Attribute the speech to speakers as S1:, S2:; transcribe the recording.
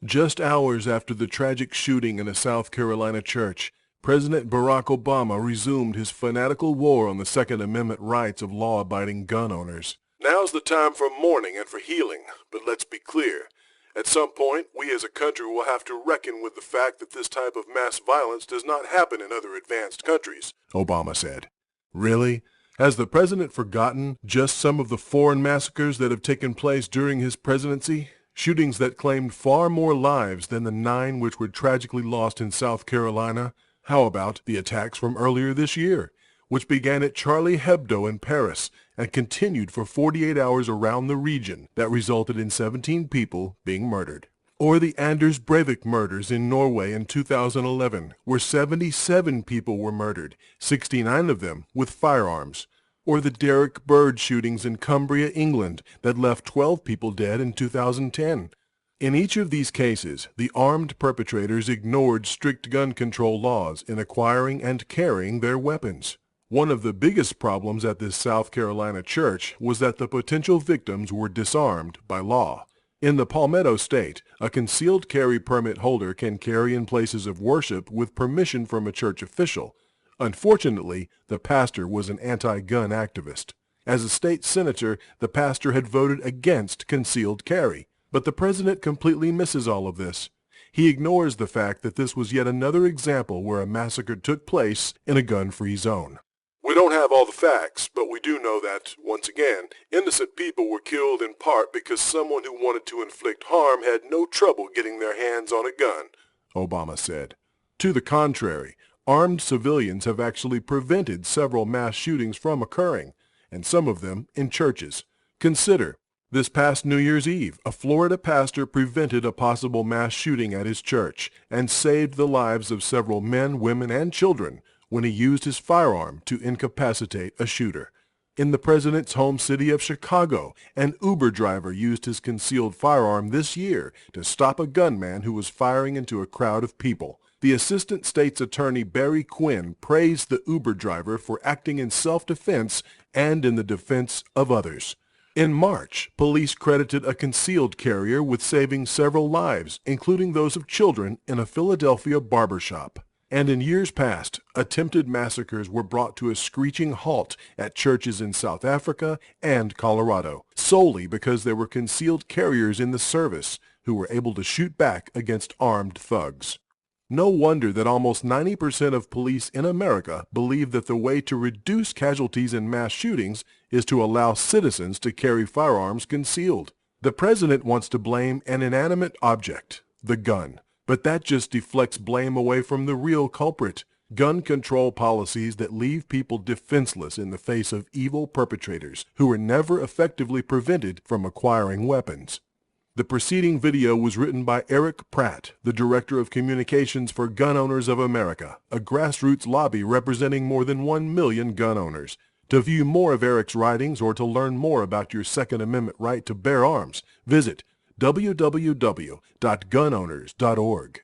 S1: Just hours after the tragic shooting in a South Carolina church, President Barack Obama resumed his fanatical war on the Second Amendment rights of law-abiding gun owners. Now's the time for mourning and for healing, but let's be clear. At some point, we as a country will have to reckon with the fact that this type of mass violence does not happen in other advanced countries, Obama said. Really? Has the president forgotten just some of the foreign massacres that have taken place during his presidency? Shootings that claimed far more lives than the 9 which were tragically lost in South Carolina? How about the attacks from earlier this year, which began at Charlie Hebdo in Paris and continued for 48 hours around the region that resulted in 17 people being murdered? Or the Anders Breivik murders in Norway in 2011, where 77 people were murdered, 69 of them with firearms? Or the Derek Bird shootings in Cumbria, England, that left 12 people dead in 2010. In each of these cases, the armed perpetrators ignored strict gun control laws in acquiring and carrying their weapons. One of the biggest problems at this South Carolina church was that the potential victims were disarmed by law. In the Palmetto State, a concealed carry permit holder can carry in places of worship with permission from a church official. Unfortunately, the pastor was an anti-gun activist. As a state senator, the pastor had voted against concealed carry. But the president completely misses all of this. He ignores the fact that this was yet another example where a massacre took place in a gun-free zone. We don't have all the facts, but we do know that, once again, innocent people were killed in part because someone who wanted to inflict harm had no trouble getting their hands on a gun, Obama said. To the contrary, armed civilians have actually prevented several mass shootings from occurring, and some of them in churches. Consider, this past New Year's Eve, a Florida pastor prevented a possible mass shooting at his church and saved the lives of several men, women, and children when he used his firearm to incapacitate a shooter. In the president's home city of Chicago, an Uber driver used his concealed firearm this year to stop a gunman who was firing into a crowd of people. The Assistant State's Attorney Barry Quinn praised the Uber driver for acting in self-defense and in the defense of others. In March, police credited a concealed carrier with saving several lives, including those of children, in a Philadelphia barbershop. And in years past, attempted massacres were brought to a screeching halt at churches in South Africa and Colorado, solely because there were concealed carriers in the service who were able to shoot back against armed thugs. No wonder that almost 90% of police in America believe that the way to reduce casualties in mass shootings is to allow citizens to carry firearms concealed. The president wants to blame an inanimate object, the gun, but that just deflects blame away from the real culprit, gun control policies that leave people defenseless in the face of evil perpetrators who were never effectively prevented from acquiring weapons. The preceding video was written by Eric Pratt, the Director of Communications for Gun Owners of America, a grassroots lobby representing more than 1 million gun owners. To view more of Eric's writings or to learn more about your Second Amendment right to bear arms, visit www.gunowners.org.